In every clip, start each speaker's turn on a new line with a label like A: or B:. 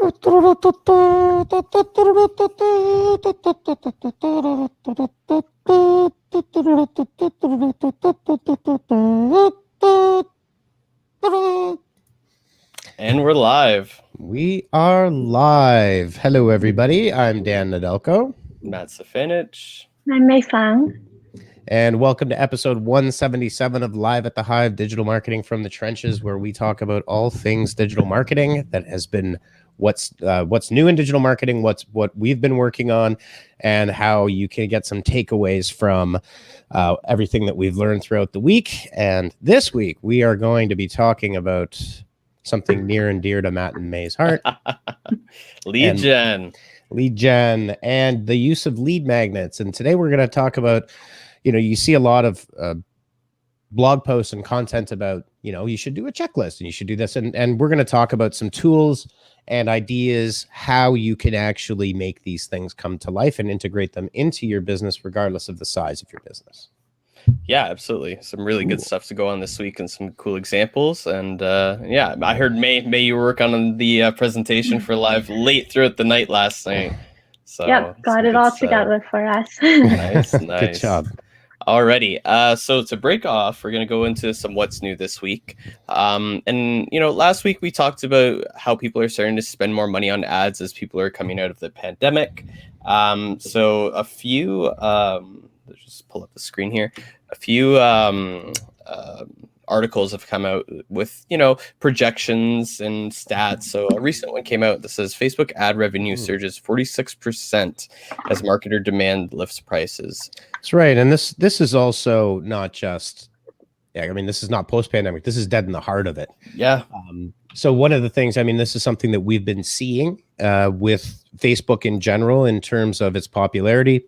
A: And we're live.
B: We are live. Hello, everybody. I'm Dan Nadelko.
A: Matt Safinich.
C: I'm Mei Fang.
B: And welcome to episode 177 of Live at the Hive, Digital Marketing from the Trenches, where we talk about all things digital marketing that has been what's new in digital marketing, what we've been working on, and how you can get some takeaways from everything that we've learned throughout the week. And this week, we are going to be talking about something near and dear to Matt and May's heart.
A: Lead gen
B: And the use of lead magnets. And today we're going to talk about, you see a lot of blog posts and content about, you should do a checklist and you should do this. And we're going to talk about some tools and ideas, how you can actually make these things come to life and integrate them into your business, regardless of the size of your business.
A: Yeah, absolutely. Some really good stuff to go on this week and some cool examples. And yeah, I heard May you work on the presentation for live late throughout the night last night. So
C: yep, got it all together for us.
A: Nice.
B: Good job.
A: Alrighty. So to break off, we're going to go into some what's new this week. And last week we talked about how people are starting to spend more money on ads as people are coming out of the pandemic. So a few, let's just pull up the screen here. A few articles have come out with, projections and stats. So a recent one came out that says Facebook ad revenue surges 46% as marketer demand lifts prices.
B: That's right. And this is also not just, this is not post-pandemic. This is dead in the heart of it.
A: Yeah.
B: So one of the things, this is something that we've been seeing with Facebook in general in terms of its popularity,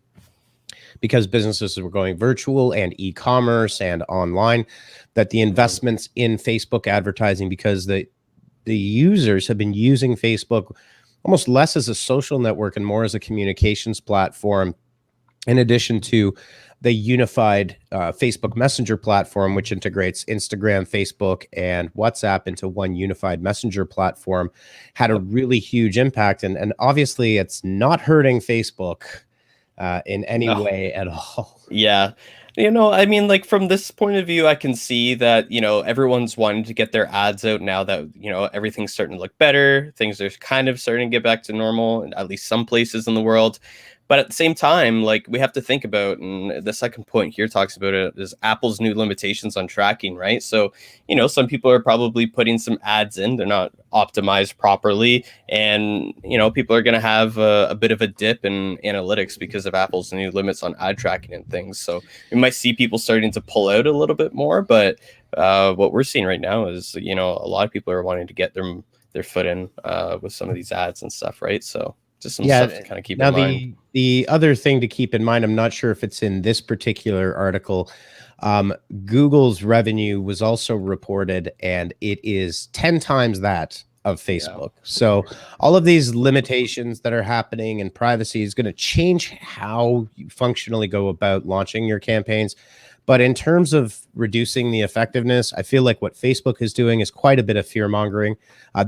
B: because businesses were going virtual and e-commerce and online, that the investments in Facebook advertising, because the users have been using Facebook almost less as a social network and more as a communications platform, in addition to the unified Facebook Messenger platform, which integrates Instagram, Facebook, and WhatsApp into one unified messenger platform, had a really huge impact. And obviously it's not hurting Facebook in any way at all.
A: Yeah. From this point of view, I can see that, everyone's wanting to get their ads out now that, everything's starting to look better. Things are kind of starting to get back to normal, at least some places in the world. But at the same time, we have to think about, and the second point here talks about it, is Apple's new limitations on tracking, right? So, some people are probably putting some ads in, they're not optimized properly. And, people are going to have a bit of a dip in analytics because of Apple's new limits on ad tracking and things. So we might see people starting to pull out a little bit more. But what we're seeing right now is, a lot of people are wanting to get their foot in with some of these ads and stuff, right? So just some stuff to kind of keep in mind.
B: The other thing to keep in mind, I'm not sure if it's in this particular article, Google's revenue was also reported, and it is 10 times that of Facebook. Yeah. So all of these limitations that are happening and privacy is going to change how you functionally go about launching your campaigns. But in terms of reducing the effectiveness, I feel like what Facebook is doing is quite a bit of fear mongering.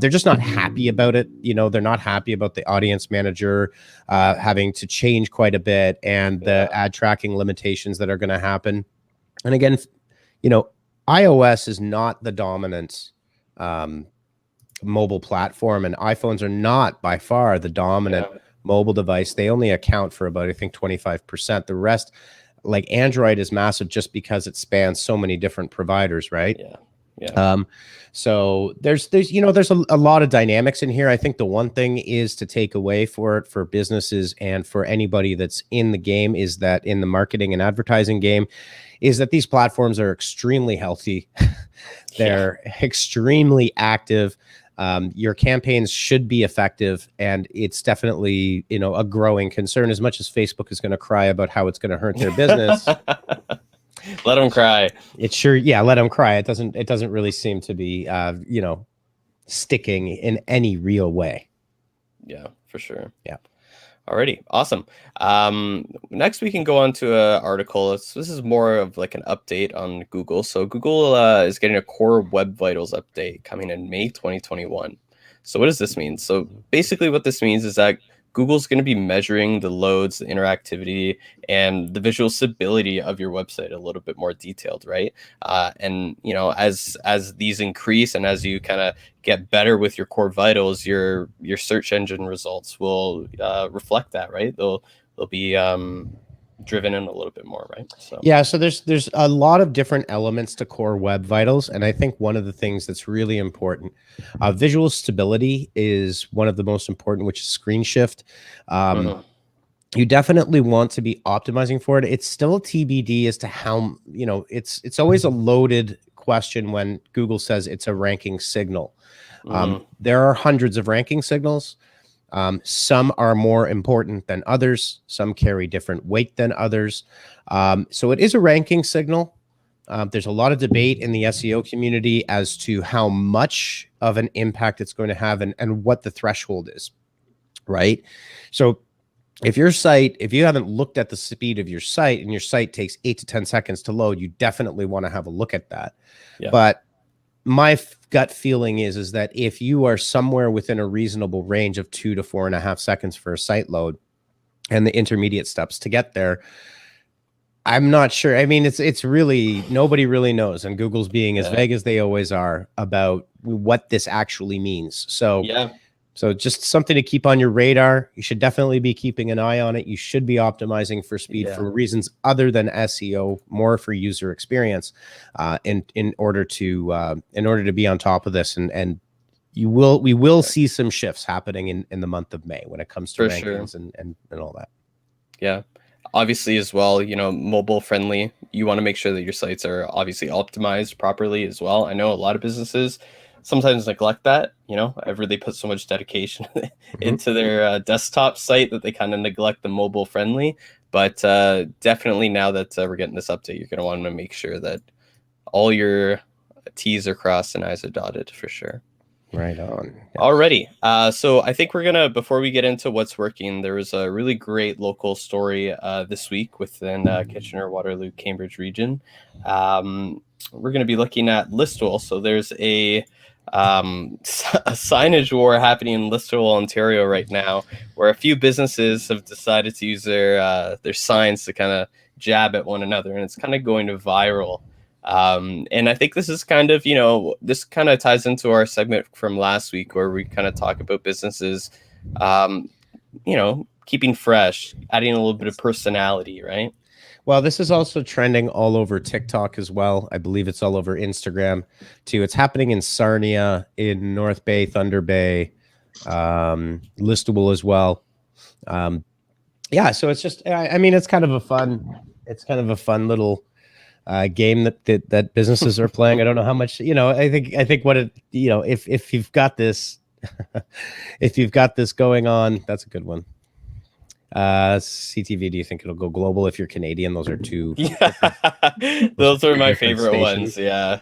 B: They're just not happy about it. They're not happy about the audience manager having to change quite a bit, and the ad tracking limitations that are going to happen. And again, iOS is not the dominant mobile platform, and iPhones are not by far the dominant mobile device. They only account for about, I think, 25%. The rest, like Android, is massive just because it spans so many different providers, right?
A: Yeah.
B: So there's a lot of dynamics in here. I think the one thing is to take away for businesses and for anybody that's in the game, is that in the marketing and advertising game, is that these platforms are extremely healthy. They're extremely active. Your campaigns should be effective, and it's definitely, a growing concern. As much as Facebook is going to cry about how it's going to hurt their business,
A: let them cry.
B: It sure, let them cry. It doesn't really seem to be, sticking in any real way.
A: Yeah, for sure.
B: Yeah.
A: Alrighty, awesome. Next we can go on to an article. This is more of like an update on Google. So Google is getting a core web vitals update coming in May 2021. So what does this mean? So basically what this means is that Google's going to be measuring the loads, the interactivity, and the visual stability of your website a little bit more detailed, right? And as these increase and as you kind of get better with your core vitals, your search engine results will reflect that, right? They'll be driven in a little bit more, right? So
B: yeah, so there's a lot of different elements to core web vitals, and I think one of the things that's really important, visual stability is one of the most important, which is screen shift. You definitely want to be optimizing for it. It's still TBD as to how, it's always a loaded question when Google says it's a ranking signal. There are hundreds of ranking signals. Some are more important than others. Some carry different weight than others. So it is a ranking signal. There's a lot of debate in the SEO community as to how much of an impact it's going to have and what the threshold is, right? So if you haven't looked at the speed of your site and your site takes 8 to 10 seconds to load, you definitely want to have a look at that. Yeah. But my gut feeling is that if you are somewhere within a reasonable range of 2 to 4.5 seconds for a site load and the intermediate steps to get there, I'm not sure. I mean, it's really, nobody really knows, and Google's being as vague as they always are about what this actually means. So So just something to keep on your radar. You should definitely be keeping an eye on it. You should be optimizing for speed for reasons other than SEO, more for user experience, in order to be on top of this. And we will see some shifts happening in the month of May when it comes to rankings and all that.
A: Yeah. Obviously as well, mobile friendly. You want to make sure that your sites are obviously optimized properly as well. I know a lot of businesses sometimes neglect that. I've really put so much dedication into their desktop site that they kind of neglect the mobile friendly. But definitely now that we're getting this update, you're going to want to make sure that all your T's are crossed and I's are dotted for sure.
B: Right on.
A: Yeah. Alrighty. So I think before we get into what's working, there was a really great local story this week within Kitchener, Waterloo, Cambridge region. We're going to be looking at Listowel. So there's a signage war happening in Listowel, Ontario right now, where a few businesses have decided to use their signs to kind of jab at one another, and it's kind of going to viral. And I think this is kind of, this kind of ties into our segment from last week where we kind of talk about businesses, keeping fresh, adding a little bit of personality, right?
B: Well, this is also trending all over TikTok as well. I believe it's all over Instagram too. It's happening in Sarnia, in North Bay, Thunder Bay, Listowel as well. So it's just, I mean, it's kind of a fun little game that businesses are playing. I don't know how much, I think what it, if you've got this, if you've got this going on, that's a good one. CTV, do you think it'll go global? If you're Canadian, those are two.
A: Those are my favorite ones. Yeah.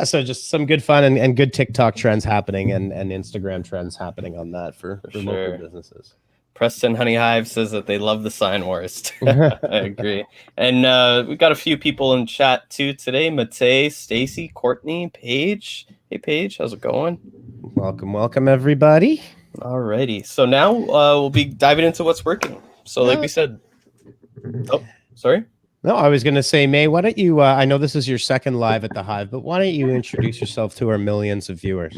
B: So just some good fun and good TikTok trends happening and Instagram trends happening on that for local businesses.
A: Preston Honey Hive says that they love the sign wars. I agree. And we've got a few people in chat too today. Matei, Stacy, Courtney, Paige. Hey Paige, how's it going?
B: Welcome everybody.
A: Alrighty. So now we'll be diving into what's working. So like we said, sorry.
B: No, I was going to say, May, why don't you, I know this is your second live at the Hive, but why don't you introduce yourself to our millions of viewers?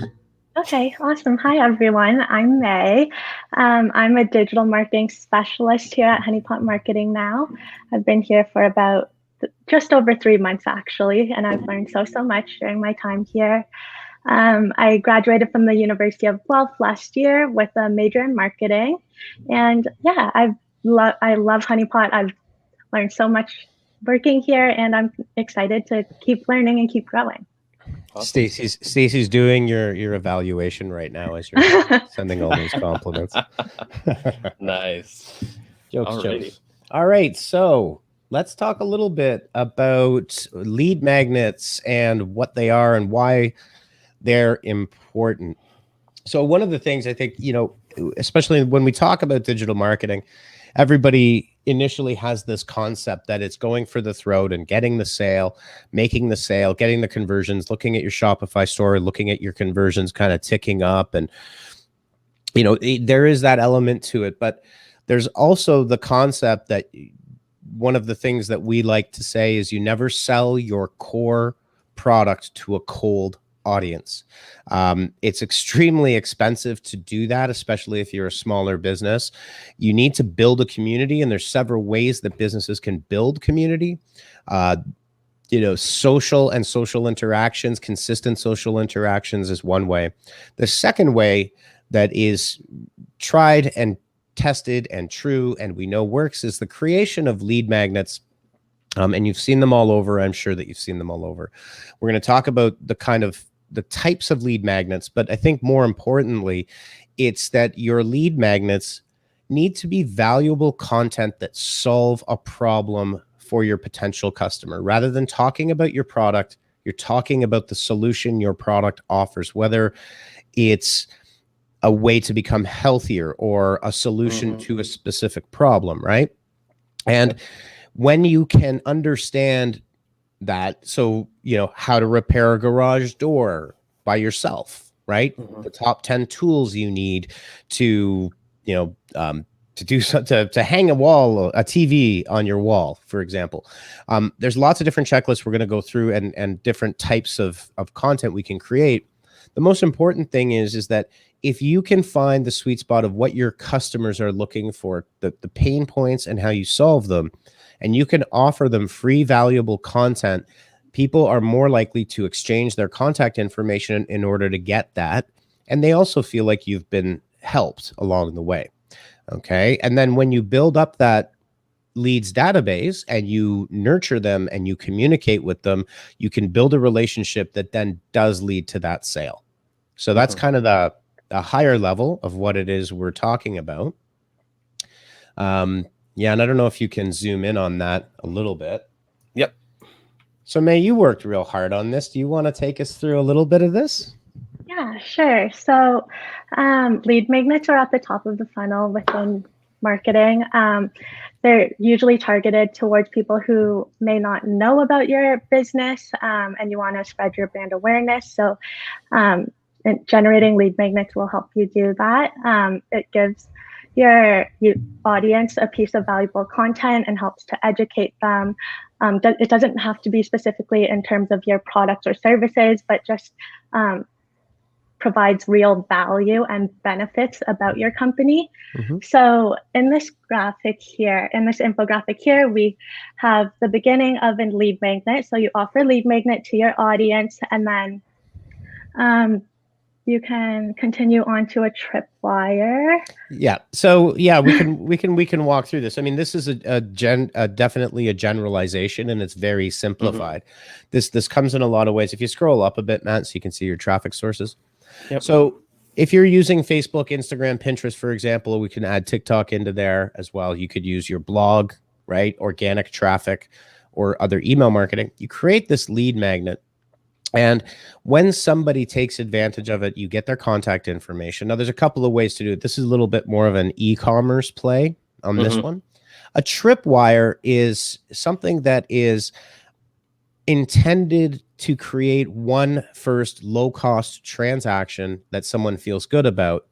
C: Okay, awesome. Hi, everyone. I'm May. I'm a digital marketing specialist here at Honeypot Marketing now. I've been here for about just over 3 months, actually, and I've learned so much during my time here. I graduated from the University of Guelph last year with a major in marketing. And yeah, I love Honeypot. I've learned so much working here, and I'm excited to keep learning and keep growing.
B: Awesome. Stacy's doing your evaluation right now as you're sending all those compliments.
A: Nice.
B: Jokes. All right, so let's talk a little bit about lead magnets and what they are and why they're important. So one of the things I think, especially when we talk about digital marketing, everybody initially has this concept that it's going for the throat and getting the sale, making the sale, getting the conversions, looking at your Shopify store, looking at your conversions kind of ticking up. And, there is that element to it. But there's also the concept that one of the things that we like to say is you never sell your core product to a cold audience. It's extremely expensive to do that, especially if you're a smaller business. You need to build a community, and there's several ways that businesses can build community. Social and social interactions, consistent social interactions is one way. The second way that is tried and tested and true, and we know works, is the creation of lead magnets. And you've seen them all over. I'm sure that you've seen them all over. We're going to talk about the types of lead magnets, but I think more importantly, it's that your lead magnets need to be valuable content that solve a problem for your potential customer. Rather than talking about your product, you're talking about the solution your product offers, whether it's a way to become healthier or a solution to a specific problem, right? And when you can understand that, so, how to repair a garage door by yourself, right? The top 10 tools you need to, to do to hang a TV on your wall, for example. There's lots of different checklists we're going to go through and different types of content we can create. The most important thing is that if you can find the sweet spot of what your customers are looking for, the pain points and how you solve them, and you can offer them free, valuable content, people are more likely to exchange their contact information in order to get that. And they also feel like you've been helped along the way. Okay. And then when you build up that leads database and you nurture them and you communicate with them, you can build a relationship that then does lead to that sale. So that's kind of the higher level of what it is we're talking about. Yeah, and I don't know if you can zoom in on that a little bit.
A: Yep.
C: So
B: May, you worked real hard on this. Do you want to take us through a little bit of this?
C: Yeah, sure. So lead magnets are at the top of the funnel within marketing. They're usually targeted towards people who may not know about your business and you want to spread your brand awareness. So generating lead magnets will help you do that. It gives your audience a piece of valuable content and helps to educate them. It doesn't have to be specifically in terms of your products or services, but just provides real value and benefits about your company. So in this graphic here, in this infographic here, we have the beginning of a lead magnet. So you offer lead magnet to your audience, and then you can continue on to a tripwire.
B: Yeah. So yeah, we can walk through this. I mean, this is definitely a generalization, and it's very simplified. This comes in a lot of ways. If you scroll up a bit, Matt, so you can see your traffic sources. Yep. So if you're using Facebook, Instagram, Pinterest, for example, we can add TikTok into there as well. You could use your blog, right? Organic traffic or other email marketing. You create this lead magnet. And when somebody takes advantage of it, you get their contact information. Now, there's a couple of ways to do it. This is a little bit more of an e-commerce play on this one. A tripwire is something that is intended to create one first low-cost transaction that someone feels good about.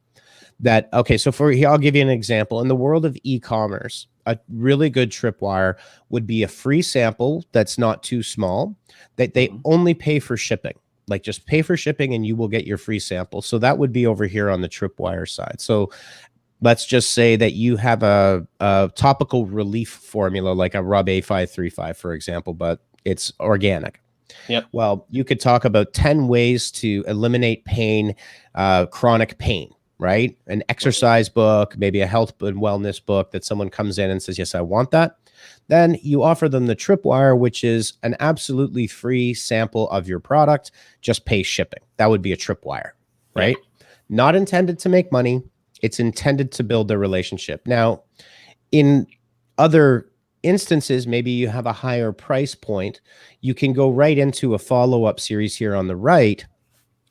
B: So I'll give you an example. In the world of e-commerce, a really good tripwire would be a free sample that's not too small, that they only pay for shipping. Like, just pay for shipping and you will get your free sample. So that would be over here on the tripwire side. So let's just say that you have a topical relief formula, like a Rub A535, for example, but it's organic.
A: Yep.
B: Well, you could talk about 10 ways to eliminate pain, chronic pain, right? An exercise book, maybe a health and wellness book that someone comes in and says, yes, I want that. Then you offer them the tripwire, which is an absolutely free sample of your product. Just pay shipping. That would be a tripwire, right? Yeah. Not intended to make money. It's intended to build a relationship. Now, in other instances, maybe you have a higher price point. You can go right into a follow-up series here on the right,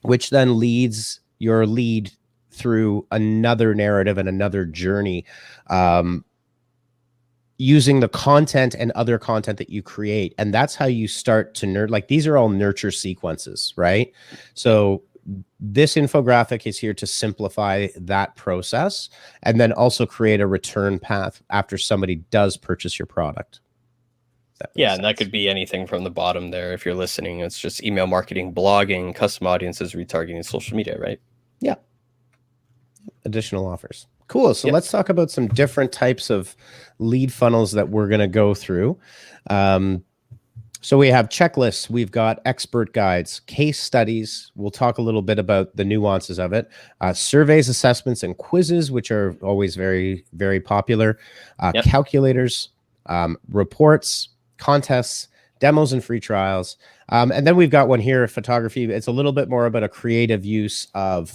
B: which then leads your lead through another narrative and another journey using the content and other content that you create. And that's how you start to like these are all nurture sequences, right? So this infographic is here to simplify that process and then also create a return path after somebody does purchase your product.
A: Yeah, and that could be anything from the bottom there. If you're listening, it's just email marketing, blogging, custom audiences, retargeting, social media, right?
B: Yeah. Additional offers. Cool. So let's talk about some different types of lead funnels that we're going to go through. So we have checklists. We've got expert guides, case studies. We'll talk a little bit about the nuances of it. Surveys, assessments, and quizzes, which are always very, very popular. Calculators, reports, contests, demos, and free trials. And then we've got one here, photography. It's a little bit more about a creative use of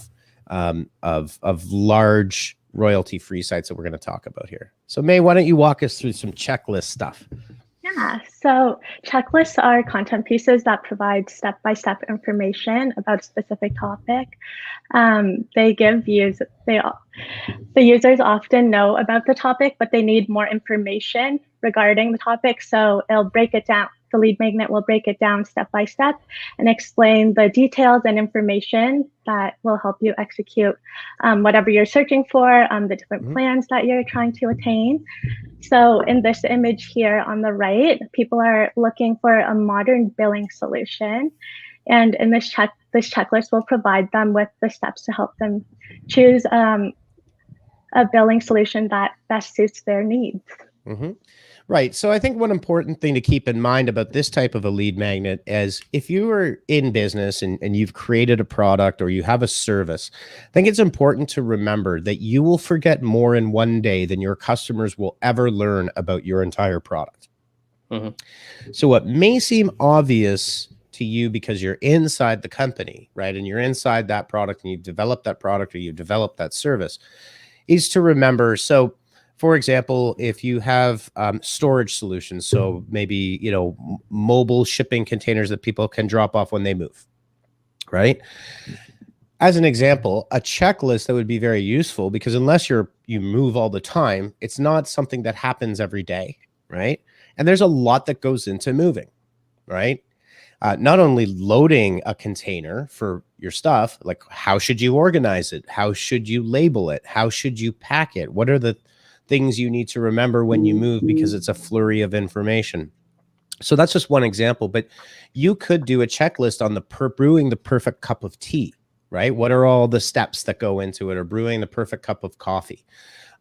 B: large royalty-free sites that we're going to talk about here. So May, why don't you walk us through some checklist stuff?
C: Yeah, so checklists are content pieces that provide step-by-step information about a specific topic. They give the users often know about the topic, but they need more information regarding the topic. So it'll break it down. The lead magnet will break it down step by step and explain the details and information that will help you execute whatever you're searching for, the different plans that you're trying to attain. So in this image here on the right, people are looking for a modern billing solution. And in this checklist will provide them with the steps to help them choose a billing solution that best suits their needs.
B: Right. So I think one important thing to keep in mind about this type of a lead magnet is if you are in business and you've created a product or you have a service, I think it's important to remember that you will forget more in one day than your customers will ever learn about your entire product. So what may seem obvious to you because you're inside the company, right? And you're inside that product and you've developed that product or you've developed that service is to remember. So for example, if you have storage solutions, so maybe, mobile shipping containers that people can drop off when they move, right? As an example, a checklist that would be very useful because unless you move all the time, it's not something that happens every day, right? And there's a lot that goes into moving, right? Not only loading a container for your stuff, like how should you organize it? How should you label it? How should you pack it? What are the things you need to remember when you move because it's a flurry of information. So that's just one example, but you could do a checklist on brewing the perfect cup of tea, right? What are all the steps that go into it, or brewing the perfect cup of coffee?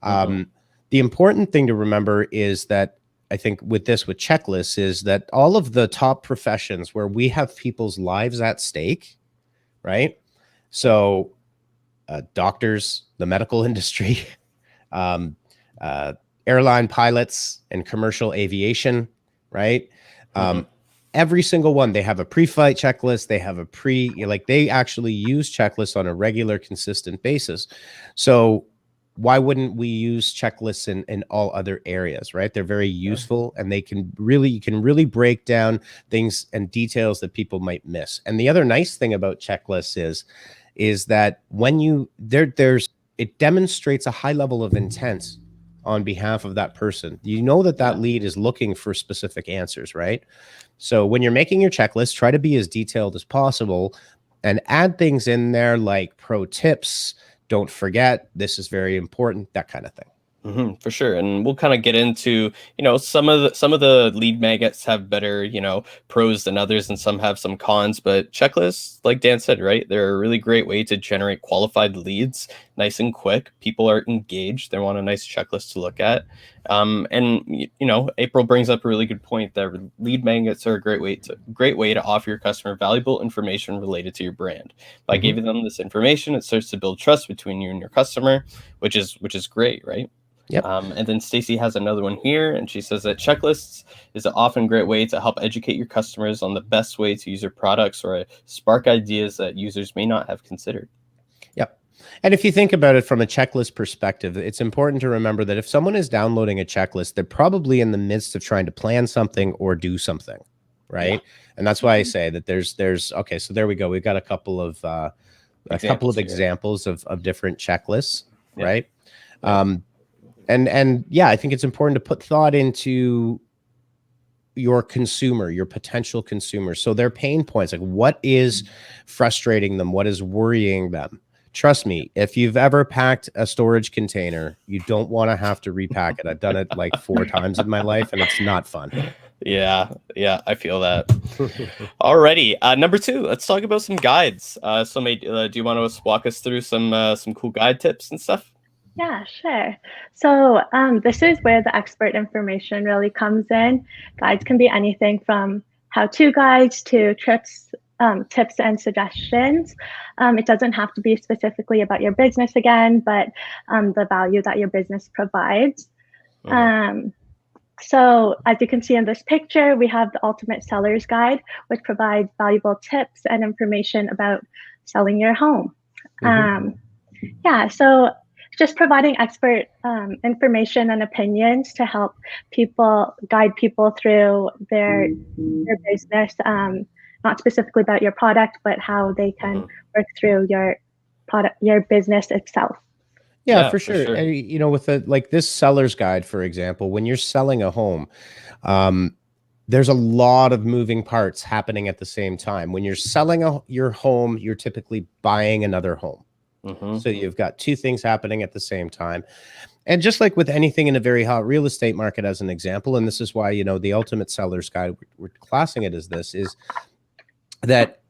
B: The important thing to remember is that I think with checklists is that all of the top professions where we have people's lives at stake, right? So doctors, the medical industry, airline pilots and commercial aviation, right? Every single one, they have a pre-flight checklist. They have they actually use checklists on a regular, consistent basis. So why wouldn't we use checklists in all other areas, right? They're very useful and you can really break down things and details that people might miss. And the other nice thing about checklists is that when it demonstrates a high level of intent on behalf of that person. You know that lead is looking for specific answers, right? So when you're making your checklist, try to be as detailed as possible and add things in there like pro tips. Don't forget, this is very important, that kind of thing.
A: For sure. And we'll kind of get into, some of the lead magnets have better, pros than others, and some have some cons, but checklists, like Dan said, right? They're a really great way to generate qualified leads nice and quick. People are engaged. They want a nice checklist to look at. And April brings up a really good point that lead magnets are a great way to offer your customer valuable information related to your brand. By giving them this information, it starts to build trust between you and your customer, which is great, right?
B: Yep.
A: And then Stacy has another one here, and she says that checklists is an often great way to help educate your customers on the best way to use your products or spark ideas that users may not have considered.
B: Yep. And if you think about it from a checklist perspective, it's important to remember that if someone is downloading a checklist, they're probably in the midst of trying to plan something or do something, right? Yeah. And that's why I say that there's okay. So there we go. We've got a couple of examples of different checklists, right? And yeah, I think it's important to put thought into your consumer, your potential consumer. So their pain points, like what is frustrating them? What is worrying them? Trust me, if you've ever packed a storage container, you don't want to have to repack it. I've done it like 4 times in my life, and it's not fun.
A: Yeah, I feel that. Alrighty, number 2, let's talk about some guides. So, May, do you want to walk us through some cool guide tips and stuff?
C: Yeah, sure. So this is where the expert information really comes in. Guides can be anything from how-to guides to trips, tips and suggestions. It doesn't have to be specifically about your business again, but the value that your business provides. So as you can see in this picture, we have the Ultimate Seller's Guide, which provides valuable tips and information about selling your home. Yeah, so just providing expert information and opinions to help people, guide people through their business, not specifically about your product, but how they can work through your product, your business itself.
B: Yeah, for sure. And, you know, with like this seller's guide, for example, when you're selling a home, there's a lot of moving parts happening at the same time. When you're selling your home, you're typically buying another home. So you've got 2 things happening at the same time. And just like with anything in a very hot real estate market, as an example, and this is why, you know, the Ultimate Seller's Guide, we're classing it as this, is that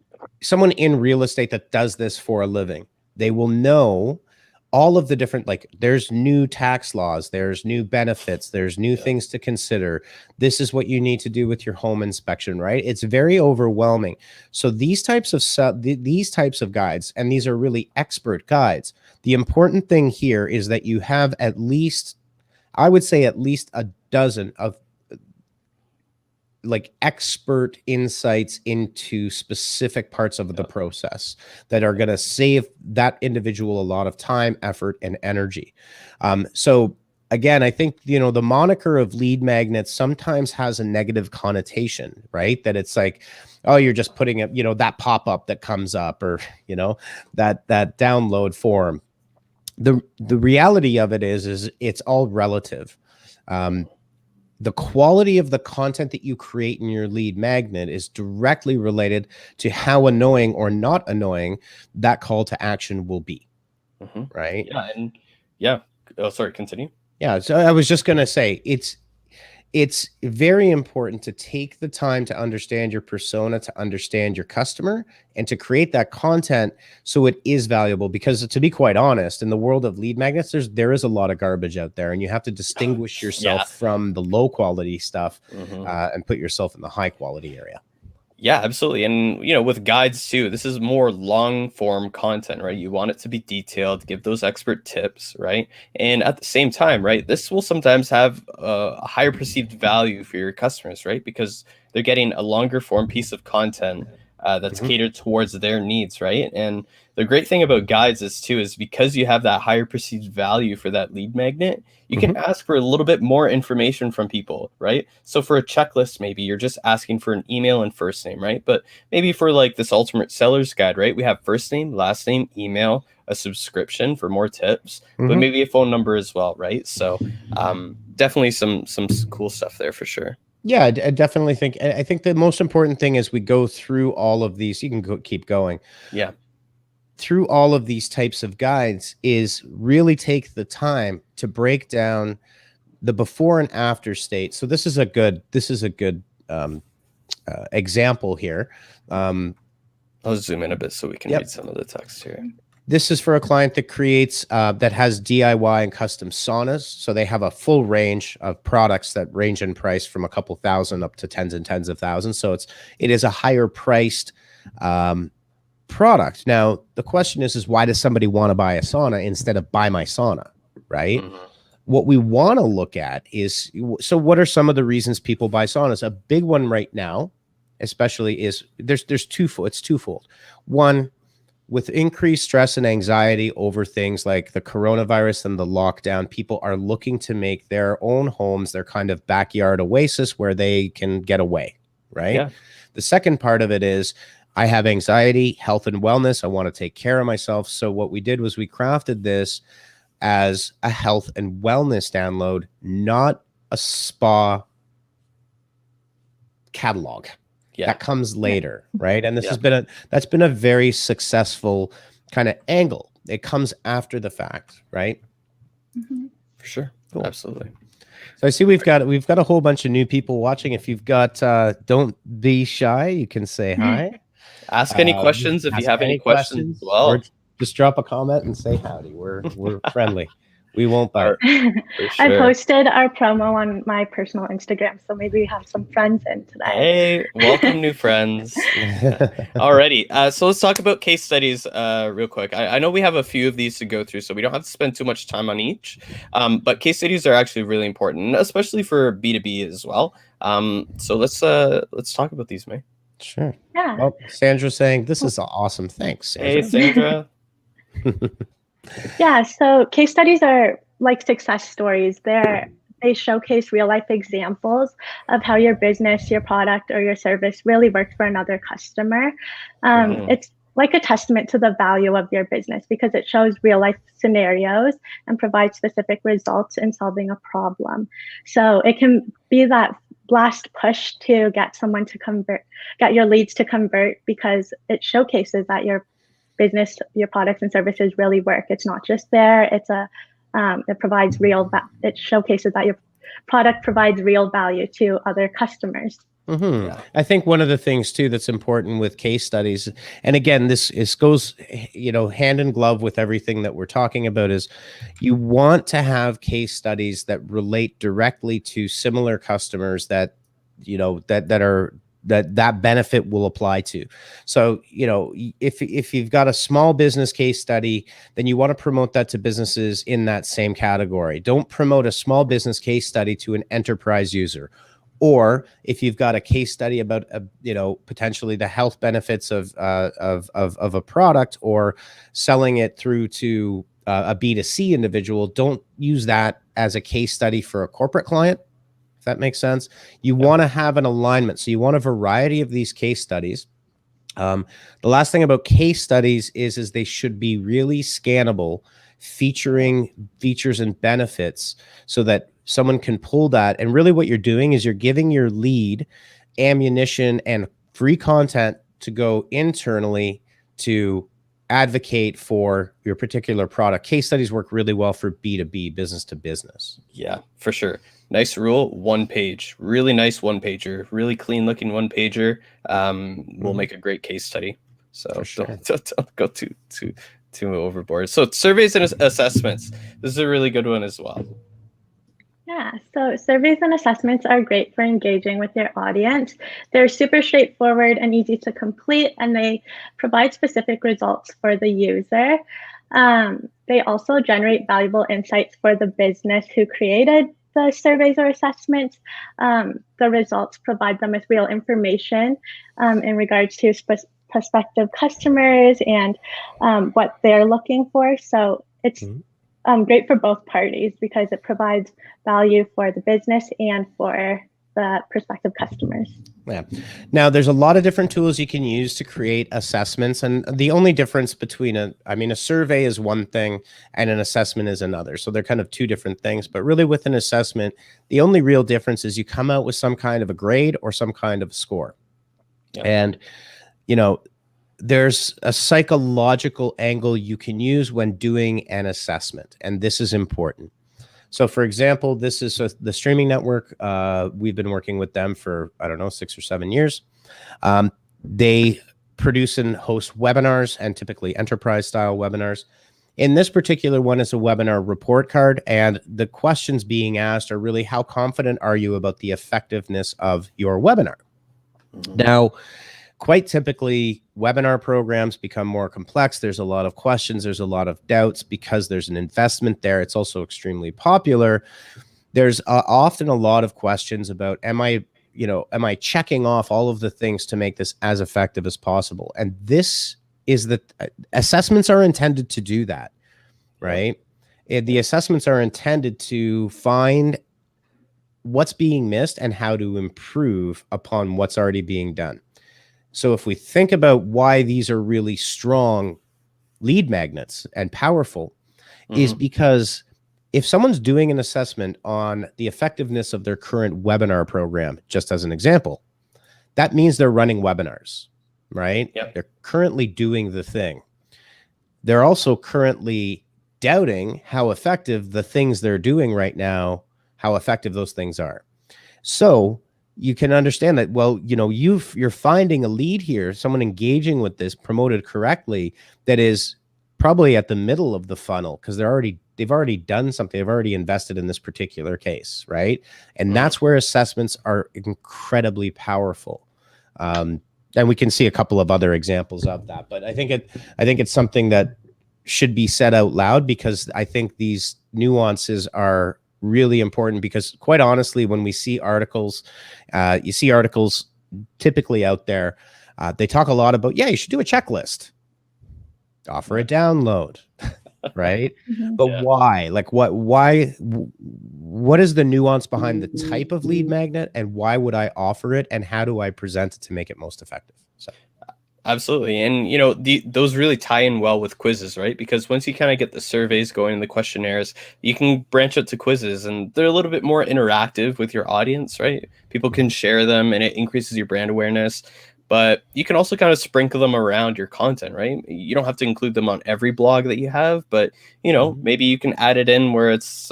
B: someone in real estate that does this for a living, they will know all of the different, like there's new tax laws, there's new benefits, there's new things to consider. This is what you need to do with your home inspection, right? It's very overwhelming. So these types of guides, and these are really expert guides. The important thing here is that you have at least, I would say at least a dozen of like expert insights into specific parts of the process that are going to save that individual a lot of time, effort, and energy. So again, I think, you know, the moniker of lead magnets sometimes has a negative connotation, right? That it's like, oh, you're just putting it, you know, that pop-up that comes up, or, you know, that download form. The reality of it is it's all relative. The quality of the content that you create in your lead magnet is directly related to how annoying or not annoying that call to action will be. Right?
A: Yeah. And yeah. Oh, sorry. Continue.
B: Yeah. So I was just going to say, it's very important to take the time to understand your persona, to understand your customer, and to create that content so it is valuable. Because to be quite honest, in the world of lead magnets, there is a lot of garbage out there, and you have to distinguish yourself from the low quality stuff and put yourself in the high quality area.
A: Yeah, absolutely. And, you know, with guides too, this is more long form content, right? You want it to be detailed, give those expert tips, right? And at the same time, right, this will sometimes have a higher perceived value for your customers, right? Because they're getting a longer form piece of content that's catered towards their needs, right? And the great thing about guides is because you have that higher perceived value for that lead magnet, you can ask for a little bit more information from people, right? So for a checklist, maybe you're just asking for an email and first name, right? But maybe for like this Ultimate Seller's Guide, right? We have first name, last name, email, a subscription for more tips, but maybe a phone number as well, right? So definitely some cool stuff there for sure.
B: Yeah, I definitely think, I think the most important thing as we go through all of these, you can keep going.
A: Yeah.
B: Through all of these types of guides is really take the time to break down the before and after state. So this is a good example here.
A: I'll zoom in a bit so we can read some of the text here.
B: This is for a client that creates, that has DIY and custom saunas. So they have a full range of products that range in price from a couple thousand up to tens and tens of thousands. So it is a higher priced product. Now, the question is why does somebody want to buy a sauna instead of buy my sauna, right? What we want to look at is, so what are some of the reasons people buy saunas? A big one right now, especially, is there's twofold. It's twofold. One, with increased stress and anxiety over things like the coronavirus and the lockdown, people are looking to make their own homes their kind of backyard oasis where they can get away, right? Yeah. The second part of it is, I have anxiety, health and wellness. I want to take care of myself. So what we did was we crafted this as a health and wellness download, not a spa catalog. That comes later, right? And this has been that's been a very successful kind of angle. It comes after the fact, right?
A: For sure. Cool. Absolutely.
B: So I see we've got a whole bunch of new people watching. If you've got don't be shy, you can say hi.
A: Ask any questions if you have any questions. Well,
B: or just drop a comment and say howdy. We're friendly. We won't bite.
C: I posted our promo on my personal Instagram, so maybe we have some friends in today.
A: Hey, welcome new friends. Alrighty, so let's talk about case studies real quick. I know we have a few of these to go through, so we don't have to spend too much time on each. But case studies are actually really important, especially for B2B as well. So let's talk about these, May.
B: Sure.
C: Yeah.
B: Well, Sandra's saying this is awesome. Thanks, Sandra.
A: Hey, Sandra.
C: Yeah, so case studies are like success stories. They showcase real life examples of how your business, your product, or your service really worked for another customer. It's like a testament to the value of your business because it shows real life scenarios and provides specific results in solving a problem. So it can be that last push to get someone to convert, get your leads to convert, because it showcases that your business, your products and services really work. It's not just there. It provides it showcases that your product provides real value to other customers.
B: I think one of the things too that's important with case studies, and again, this goes, hand in glove with everything that we're talking about, is you want to have case studies that relate directly to similar customers that that benefit will apply to. So, if you've got a small business case study, then you want to promote that to businesses in that same category. Don't promote a small business case study to an enterprise user. Or if you've got a case study about, potentially the health benefits of a product or selling it through to a B2C individual, don't use that as a case study for a corporate client. If that makes sense. You want to have an alignment. So you want a variety of these case studies. The last thing about case studies is they should be really scannable, featuring features and benefits so that someone can pull that. And really what you're doing is you're giving your lead ammunition and free content to go internally to advocate for your particular product. Case studies work really well for B2B, business to business.
A: Yeah, for sure. Nice rule, 1 page, really nice 1 pager, really clean looking 1 pager. Will make a great case study. So don't go too overboard. So surveys and assessments. This is a really good one as well.
C: Yeah, so surveys and assessments are great for engaging with your audience. They're super straightforward and easy to complete, and they provide specific results for the user. They also generate valuable insights for the business who created the surveys or assessments. The results provide them with real information in regards to prospective customers and what they're looking for. So it's great for both parties because it provides value for the business and for the prospective customers.
B: Yeah. Now, there's a lot of different tools you can use to create assessments. And the only difference between a survey is one thing and an assessment is another. So they're kind of two different things. But really with an assessment, the only real difference is you come out with some kind of a grade or some kind of score. Yeah. And, there's a psychological angle you can use when doing an assessment. And this is important. So for example, this is the streaming network. We've been working with them for, 6 or 7 years. They produce and host webinars and typically enterprise style webinars. In this particular one is a webinar report card. And the questions being asked are really, how confident are you about the effectiveness of your webinar? Now, quite typically, webinar programs become more complex. There's a lot of questions. There's a lot of doubts because there's an investment there. It's also extremely popular. There's often a lot of questions about, am I checking off all of the things to make this as effective as possible? And this is assessments are intended to do that, right? The assessments are intended to find what's being missed and how to improve upon what's already being done. So if we think about why these are really strong lead magnets and powerful, is because if someone's doing an assessment on the effectiveness of their current webinar program, just as an example, that means they're running webinars, right?
A: Yep.
B: They're currently doing the thing. They're also currently doubting how effective the things they're doing right now, how effective those things are. So you can understand that, well, you know, you're finding a lead here, someone engaging with this, promoted correctly, that is probably at the middle of the funnel because they've already done something. They've already invested in this particular case, right? And that's where assessments are incredibly powerful. And we can see a couple of other examples of that. But I think it's something that should be said out loud, because I think these nuances are really important, because quite honestly, when we see articles, you see articles typically out there, they talk a lot about, yeah, you should do a checklist, offer a download, right? But why? Like what is the nuance behind the type of lead magnet, and why would I offer it, and how do I present it to make it most effective? So.
A: Absolutely. And, you know, those really tie in well with quizzes, right? Because once you kind of get the surveys going and the questionnaires, you can branch out to quizzes, and they're a little bit more interactive with your audience, right? People can share them, and it increases your brand awareness. But you can also kind of sprinkle them around your content, right? You don't have to include them on every blog that you have, but, you know, maybe you can add it in where it's,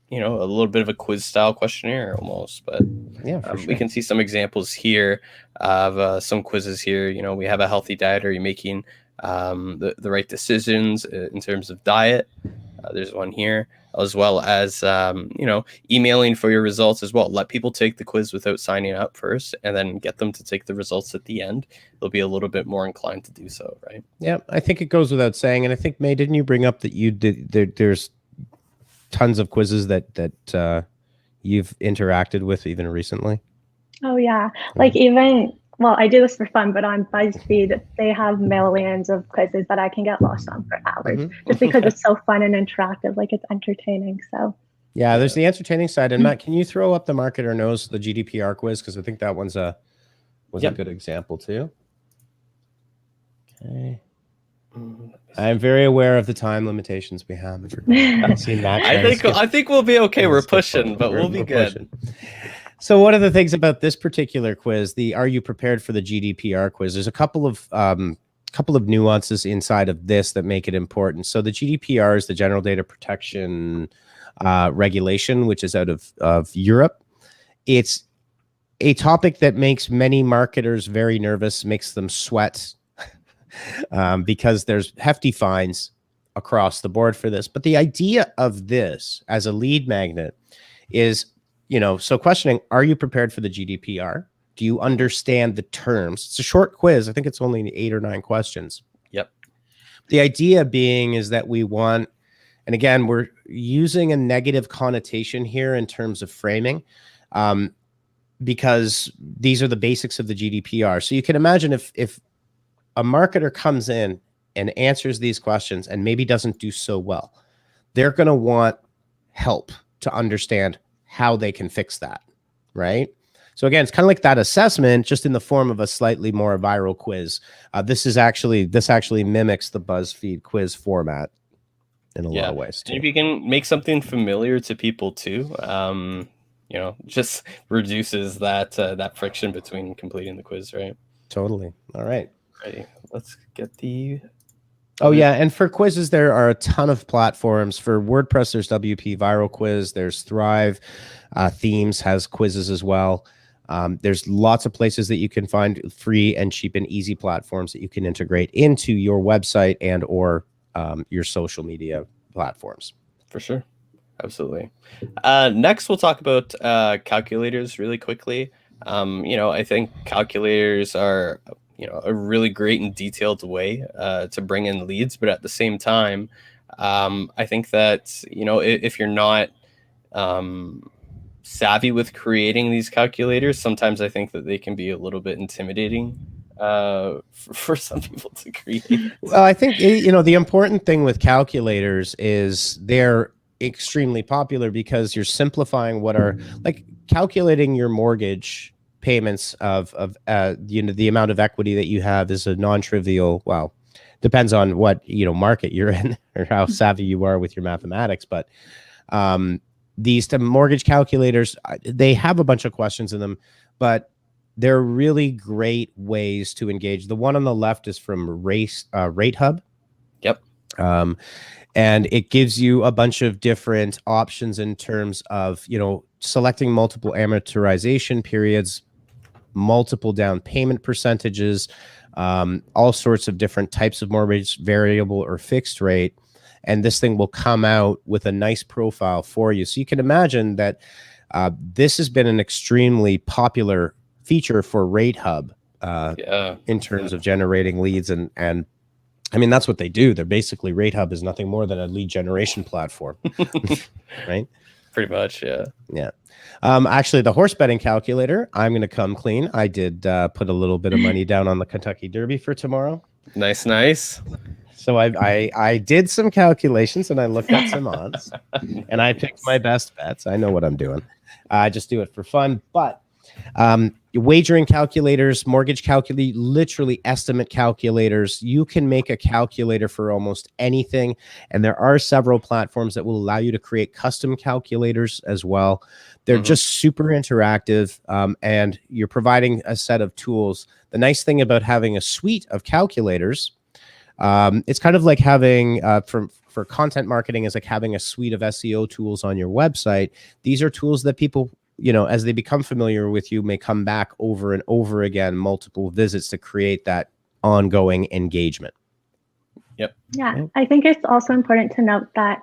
A: you know, a little bit of a quiz style questionnaire almost. But
B: yeah, for sure.
A: We can see some examples here of some quizzes here. You know, we have a healthy diet. Are you making the right decisions in terms of diet? There's one here, as well as, you know, emailing for your results as well. Let people take the quiz without signing up first, and then get them to take the results at the end. They'll be a little bit more inclined to do so, right?
B: Yeah, I think it goes without saying. And I think, May, didn't you bring up that you did there's tons of quizzes that you've interacted with even recently?
C: Oh yeah, like even, well, I do this for fun, but on BuzzFeed, they have millions of quizzes that I can get lost on for hours, just because it's so fun and interactive, like it's entertaining. So
B: yeah, there's the entertaining side. And Matt, can you throw up the Marketer Knows the GDPR quiz? Because I think that one's a good example too. Okay. I'm very aware of the time limitations we have.
A: I think we'll be okay. We're pushing, but we'll be good.
B: So one of the things about this particular quiz, the Are You Prepared for the GDPR quiz, there's a couple of nuances inside of this that make it important. So the GDPR is the General Data Protection Regulation, which is out of Europe. It's a topic that makes many marketers very nervous, makes them sweat, because there's hefty fines across the board for this. But the idea of this as a lead magnet is, you know, so questioning, are you prepared for the GDPR? Do you understand the terms? It's a short quiz. I think it's only 8 or 9 questions.
A: Yep.
B: The idea being is that we want, and again, we're using a negative connotation here in terms of framing, because these are the basics of the GDPR. So you can imagine if a marketer comes in and answers these questions and maybe doesn't do so well, they're going to want help to understand how they can fix that, right? So again, it's kind of like that assessment, just in the form of a slightly more viral quiz. This actually mimics the BuzzFeed quiz format in a lot of ways too.
A: And if you can make something familiar to people too, you know, just reduces that friction between completing the quiz, right?
B: Totally. All right.
A: Ready. Let's get the.
B: Oh yeah, and for quizzes, there are a ton of platforms. For WordPress, there's WP Viral Quiz. There's Thrive. Themes has quizzes as well. There's lots of places that you can find free and cheap and easy platforms that you can integrate into your website and or your social media platforms.
A: For sure. Absolutely. Next, we'll talk about calculators really quickly. You know, I think calculators are, you know, a really great and detailed way to bring in leads. But at the same time, I think that, you know, if you're not savvy with creating these calculators, sometimes I think that they can be a little bit intimidating for some people to create.
B: Well, I think, you know, the important thing with calculators is they're extremely popular because you're simplifying what are, like, calculating your mortgage payments of you know, the amount of equity that you have is a non-trivial, well, depends on what, you know, market you're in, or how savvy you are with your mathematics, but these mortgage calculators, they have a bunch of questions in them, but they're really great ways to engage. The one on the left is from Rate Hub.
A: Yep.
B: And it gives you a bunch of different options in terms of, selecting multiple amortization periods, multiple down payment percentages, all sorts of different types of mortgage, variable or fixed rate. And this thing will come out with a nice profile for you. So you can imagine that this has been an extremely popular feature for Rate Hub in terms of generating leads. And I mean, that's what they do. They're basically, Rate Hub is nothing more than a lead generation platform, right?
A: Pretty much, yeah.
B: Yeah. Actually, the horse betting calculator, I'm going to come clean. I did put a little bit of money down on the Kentucky Derby for tomorrow.
A: Nice.
B: So I did some calculations and I looked at some odds and I picked my best bets. I know what I'm doing. I just do it for fun. But wagering calculators, mortgage calculator, literally estimate calculators. You can make a calculator for almost anything. And there are several platforms that will allow you to create custom calculators as well. They're just super interactive, and you're providing a set of tools. The nice thing about having a suite of calculators, it's kind of like having for content marketing is like having a suite of SEO tools on your website. These are tools that people, as they become familiar with you, may come back over and over again, multiple visits to create that ongoing engagement.
A: Yep.
C: Yeah, I think it's also important to note that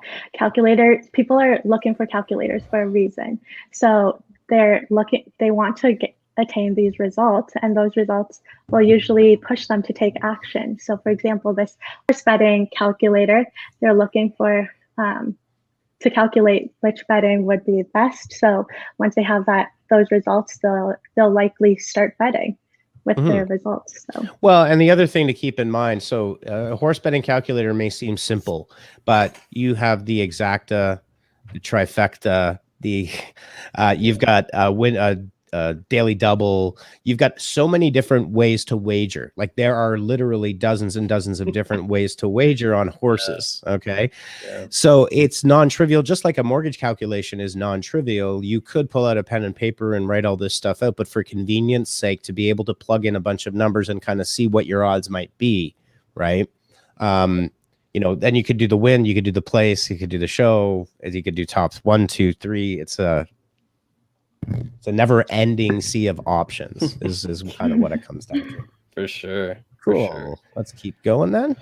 C: people are looking for calculators for a reason. So they want to attain these results, and those results will usually push them to take action. So for example, this horse betting calculator, they're looking for to calculate which betting would be best. So once they have those results, they'll likely start betting with their results. So.
B: Well, and the other thing to keep in mind, so a horse betting calculator may seem simple, but you have the exacta, the trifecta, you've got daily double. You've got so many different ways to wager. Like there are literally dozens and dozens of different ways to wager on horses. Okay. Yeah. So it's non-trivial, just like a mortgage calculation is non-trivial. You could pull out a pen and paper and write all this stuff out, but for convenience sake, to be able to plug in a bunch of numbers and kind of see what your odds might be. Right. Then you could do the win, you could do the place, you could do the show, as you could do tops 1, 2, 3. It's a never-ending sea of options is kind of what it comes down to.
A: For sure.
B: Cool.
A: For sure.
B: Let's keep going then.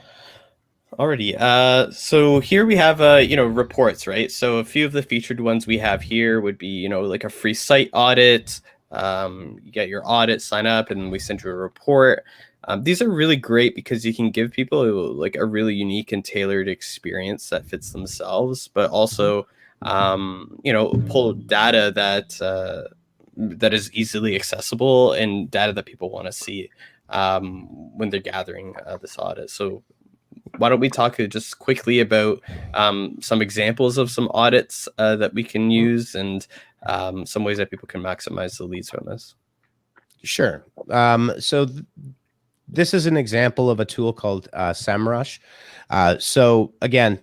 A: Alrighty. So here we have reports, right? So a few of the featured ones we have here would be, like a free site audit. You get your audit, sign up, and we send you a report. These are really great because you can give people like a really unique and tailored experience that fits themselves, but also pull data that is easily accessible and data that people want to see when they're gathering this audit. So why don't we talk just quickly about some examples of some audits that we can use and some ways that people can maximize the leads from this?
B: Sure. This is an example of a tool called SEMrush. So again,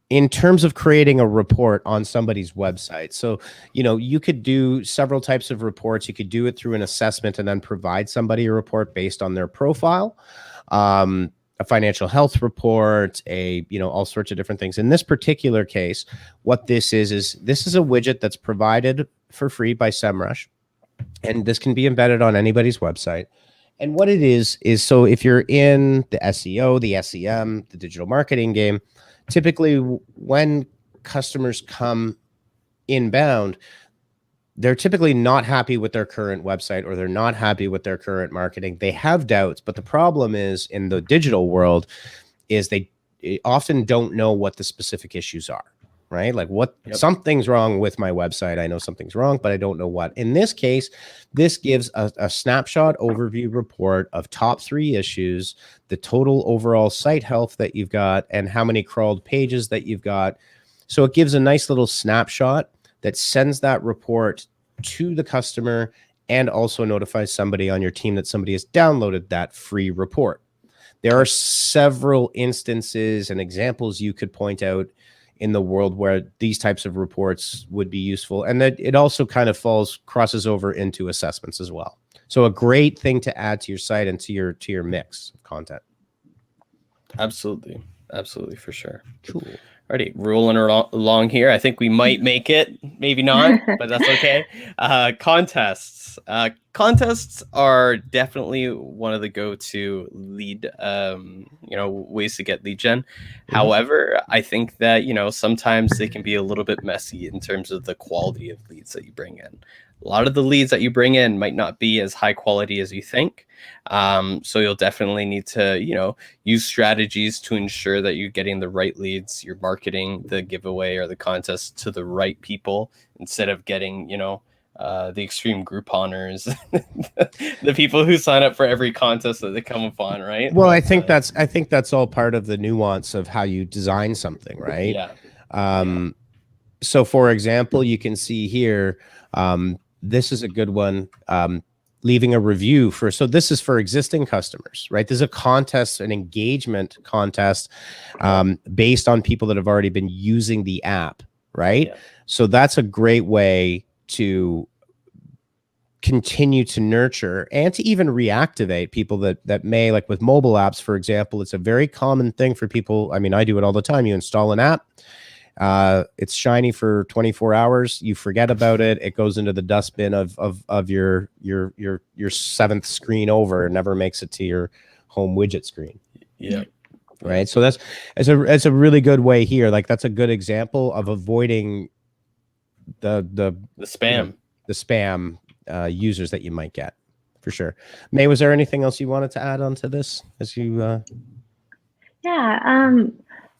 B: in terms of creating a report on somebody's website. So, you could do several types of reports. You could do it through an assessment and then provide somebody a report based on their profile, a financial health report, all sorts of different things. In this particular case, what this is a widget that's provided for free by SEMrush. And this can be embedded on anybody's website. And what it is so if you're in the SEO, the SEM, the digital marketing game, typically when customers come inbound, they're typically not happy with their current website or they're not happy with their current marketing. They have doubts, but the problem is in the digital world is they often don't know what the specific issues are, right? Like something's wrong with my website. I know something's wrong, but I don't know what. In this case, this gives a snapshot overview report of top 3 issues, the total overall site health that you've got, and how many crawled pages that you've got. So it gives a nice little snapshot that sends that report to the customer and also notifies somebody on your team that somebody has downloaded that free report. There are several instances and examples you could point out in the world where these types of reports would be useful. And that it also kind of crosses over into assessments as well. So a great thing to add to your site and to your mix of content.
A: Absolutely. Absolutely, for sure.
B: Cool.
A: Alrighty, rolling along here. I think we might make it, maybe not, but that's okay. Contests. Contests are definitely one of the go-to lead, ways to get lead gen. However, I think that, sometimes they can be a little bit messy in terms of the quality of leads that you bring in. A lot of the leads that you bring in might not be as high quality as you think. So you'll definitely need to, use strategies to ensure that you're getting the right leads, you're marketing the giveaway or the contest to the right people instead of getting, the extreme Grouponers, the people who sign up for every contest that they come upon, right?
B: Well, I think that's all part of the nuance of how you design something, right?
A: Yeah.
B: So for example, you can see here, this is a good one. Leaving a review so this is for existing customers, right? There's a contest, an engagement contest, based on people that have already been using the app, right?
A: Yeah.
B: So that's a great way to continue to nurture and to even reactivate people that may, like with mobile apps, for example. It's a very common thing for people. I mean, I do it all the time. You install an app, it's shiny for 24 hours. You forget about it. It goes into the dustbin of your seventh screen over. It never makes it to your home widget screen.
A: Yeah.
B: Right. So that's a really good way here. Like, that's a good example of avoiding the
A: spam,
B: the spam users that you might get, for sure. May, was there anything else you wanted to add onto this as you?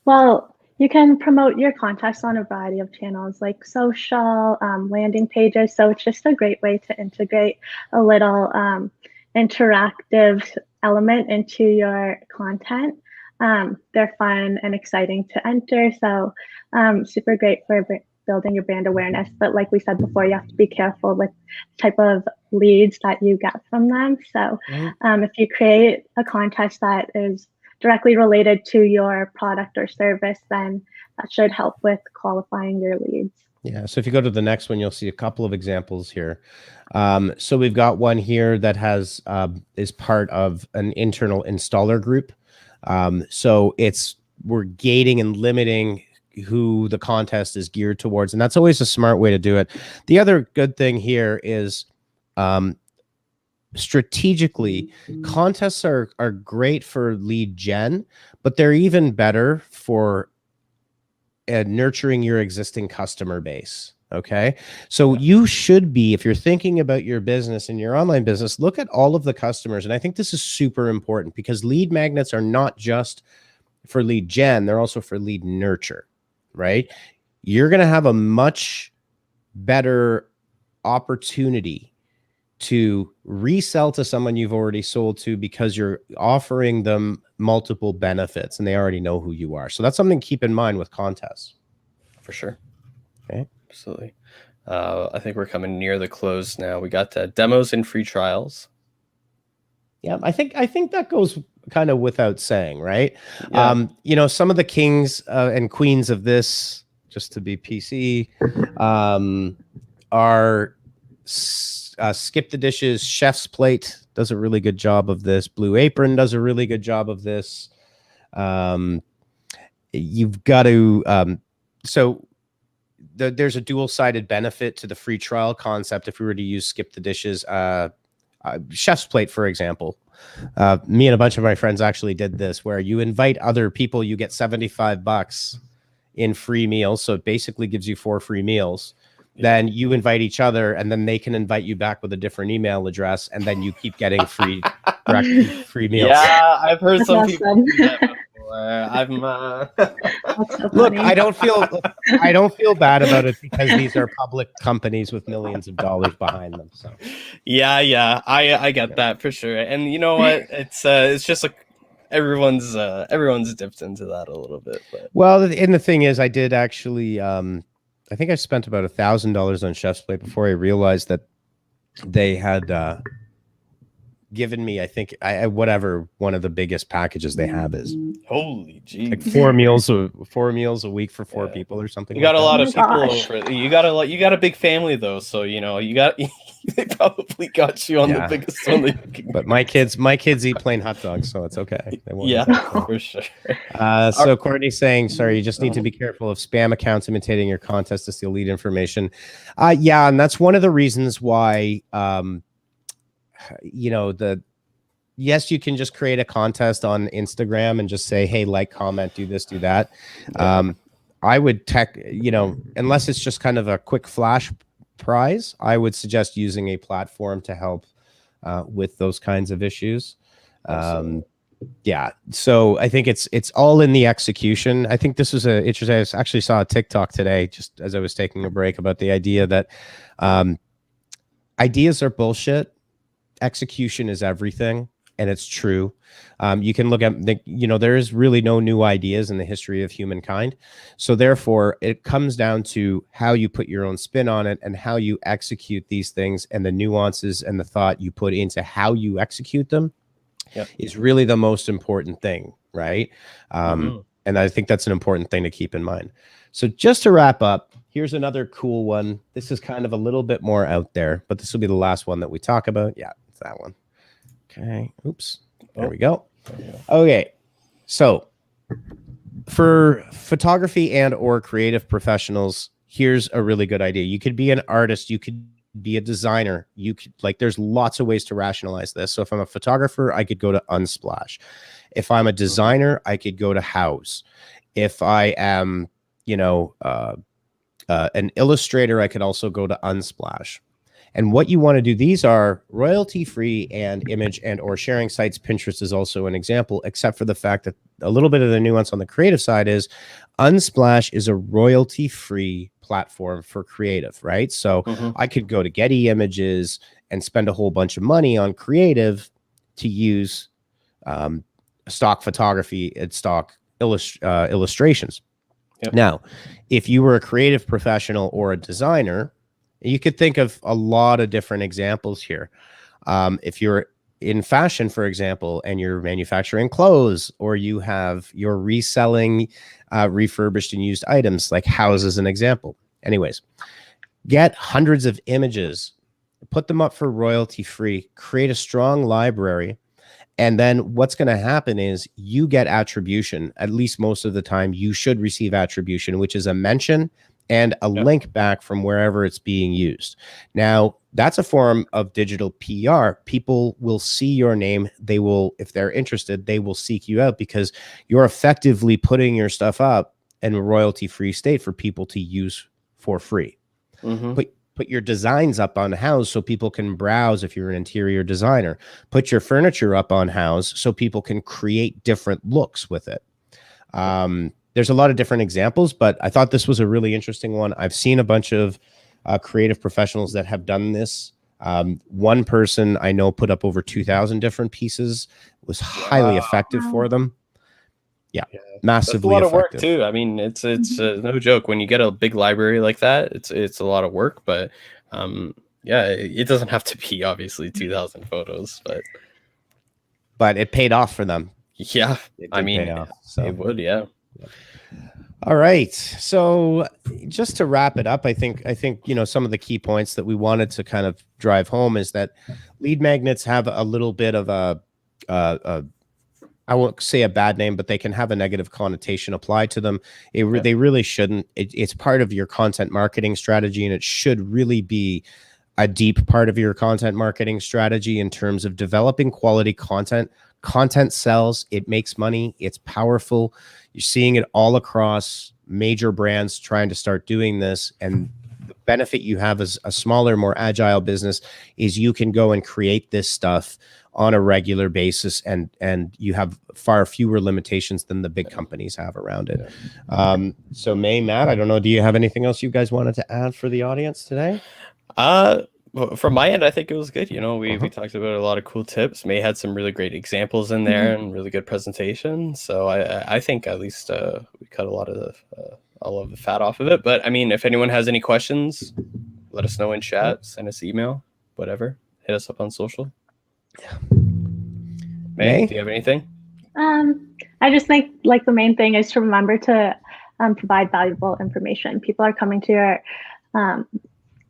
C: Well, you can promote your contest on a variety of channels like social, landing pages. So it's just a great way to integrate a little interactive element into your content. They're fun and exciting to enter. So super great for building your brand awareness. But like we said before, you have to be careful with the type of leads that you get from them. So if you create a contest that is directly related to your product or service, then that should help with qualifying your leads.
B: Yeah. So if you go to the next one, you'll see a couple of examples here. So we've got one here that is part of an internal installer group. So we're gating and limiting who the contest is geared towards, and that's always a smart way to do it. The other good thing here is, strategically, contests are great for lead gen, but they're even better for nurturing your existing customer base. Okay. So you should be, if you're thinking about your business and your online business, look at all of the customers. And I think this is super important because lead magnets are not just for lead gen, they're also for lead nurture, right? You're going to have a much better opportunity to resell to someone you've already sold to because you're offering them multiple benefits and they already know who you are. So that's something to keep in mind with contests.
A: For sure.
B: Okay.
A: Absolutely. I think we're coming near the close now. We got demos and free trials.
B: Yeah, I think that goes kind of without saying, right?
A: Yeah.
B: Some of the kings and queens of this, just to be PC, are Skip the Dishes. Chef's Plate does a really good job of this. Blue Apron does a really good job of this. You've got to there's a dual-sided benefit to the free trial concept if we were to use Skip the Dishes. Chef's Plate, for example. Me and a bunch of my friends actually did this, where you invite other people, you get $75 in free meals. So it basically gives you 4 free meals. Then you invite each other, and then they can invite you back with a different email address, and then you keep getting free meals.
A: Yeah, I've heard some people do that before.
C: So
B: Look,
C: funny.
B: I don't feel bad about it because these are public companies with millions of dollars behind them. So
A: yeah, I get that for sure. And you know what? It's just like everyone's dipped into that a little bit. But.
B: Well, and the thing is, I did actually. I think I spent about $1,000 on Chef's Plate before I realized that they had given me, I think, whatever one of the biggest packages they have is.
A: Holy geez.
B: Like 4 meals a week for 4
A: Yeah.
B: people or something.
A: You got
B: like
A: a lot
C: Oh
A: of
C: my
A: people
C: gosh.
A: over. You got a big family though, so you know you got. They probably got you on the
B: Yeah.
A: biggest one that you can.
B: But my kids eat plain hot dogs, so it's okay. They won't eat
A: Yeah,
B: that.
A: for sure.
B: So Courtney's saying, sorry, you just need to be careful of spam accounts imitating your contest to steal lead information. Yeah, and that's one of the reasons why, yes, you can just create a contest on Instagram and just say, hey, like, comment, do this, do that. I would unless it's just kind of a quick flash prize, I would suggest using a platform to help with those kinds of issues. Yeah, so I think it's all in the execution. I think this was interesting. I actually saw a TikTok today, just as I was taking a break, about the idea that ideas are bullshit, execution is everything, and it's true. You can look at there is really no new ideas in the history of humankind, so therefore it comes down to how you put your own spin on it and how you execute these things, and the nuances and the thought you put into how you execute them is really the most important thing, right? And I think that's an important thing to keep in mind. So just to wrap up, here's another cool one. This is kind of a little bit more out there, but this will be the last one that we talk about. Yeah, it's that one. Okay. Oops. There we go. Okay. So for photography and or creative professionals, here's a really good idea. You could be an artist. You could be a designer. You could, there's lots of ways to rationalize this. So if I'm a photographer, I could go to Unsplash. If I'm a designer, I could go to House. If I am, an illustrator, I could also go to Unsplash. And what you want to do, these are royalty-free and image and or sharing sites. Pinterest is also an example, except for the fact that a little bit of the nuance on the creative side is Unsplash is a royalty-free platform for creative, right? So I could go to Getty Images and spend a whole bunch of money on creative to use stock photography and stock illustrations. Now, if you were a creative professional or a designer, you could think of a lot of different examples here. If you're in fashion, for example, and you're manufacturing clothes, or you're reselling refurbished and used items, like House as an example. Anyways, get hundreds of images, put them up for royalty free, create a strong library. And then what's going to happen is you get attribution. At least most of the time, you should receive attribution, which is a mention and a link back from wherever it's being used. Now, that's a form of digital PR. People will see your name. They will, if they're interested, they will seek you out because you're effectively putting your stuff up in a royalty-free state for people to use for free. Put your designs up on House so people can browse if you're an interior designer. Put your furniture up on House so people can create different looks with it. There's a lot of different examples, but I thought this was a really interesting one. I've seen a bunch of creative professionals that have done this. One person I know put up over 2,000 different pieces. It was highly effective for them. Yeah, massively
A: That's a lot
B: effective.
A: of work too. I mean, it's no joke when you get a big library like that. It's a lot of work, but it doesn't have to be obviously 2,000 photos,
B: but it paid off for them.
A: Yeah, I mean, it would. Yeah.
B: All right. So just to wrap it up, I think some of the key points that we wanted to kind of drive home is that lead magnets have a little bit of I won't say a bad name, but they can have a negative connotation applied to them. They really shouldn't. It's part of your content marketing strategy, and it should really be a deep part of your content marketing strategy in terms of developing quality content. Content sells, it makes money, it's powerful. You're seeing it all across major brands trying to start doing this. And the benefit you have as a smaller, more agile business is you can go and create this stuff on a regular basis, and you have far fewer limitations than the big companies have around it. So May, Matt, I don't know, do you have anything else you guys wanted to add for the audience today?
A: From my end, I think it was good. We talked about a lot of cool tips. May had some really great examples in there and really good presentation. So I think at least we cut a lot of all of the fat off of it. But I mean, if anyone has any questions, let us know in chat, send us email, whatever. Hit us up on social. May,
B: May?
A: do you have anything?
C: I just think like the main thing is to remember to provide valuable information. People are coming to your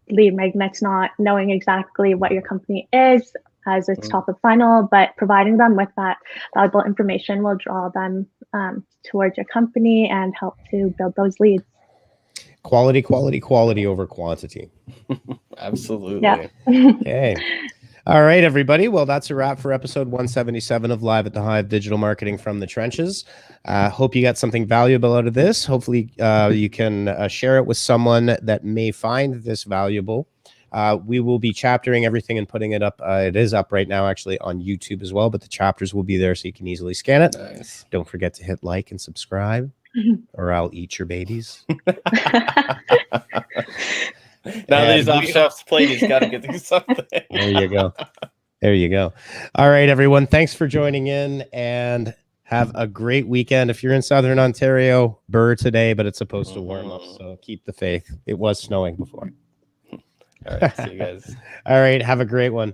C: lead magnets not knowing exactly what your company is as it's top of funnel, but providing them with that valuable information will draw them towards your company and help to build those leads.
B: Quality, quality, quality over quantity.
A: Absolutely.
C: Yeah.
B: Okay. All right, everybody. Well, that's a wrap for episode 177 of Live at the Hive Digital Marketing from the Trenches. Hope you got something valuable out of this. Hopefully, you can share it with someone that may find this valuable. We will be chaptering everything and putting it up. It is up right now, actually, on YouTube as well, but the chapters will be there so you can easily scan it.
A: Nice.
B: Don't forget to hit like and subscribe, or I'll eat your babies.
A: Now that he's off Chef's plate, he's got to get through something.
B: There you go. There you go. All right, everyone. Thanks for joining in and have a great weekend. If you're in Southern Ontario, burr today, but it's supposed to warm up. So keep the faith. It was snowing before.
A: All right. See you guys.
B: All right. Have a great one.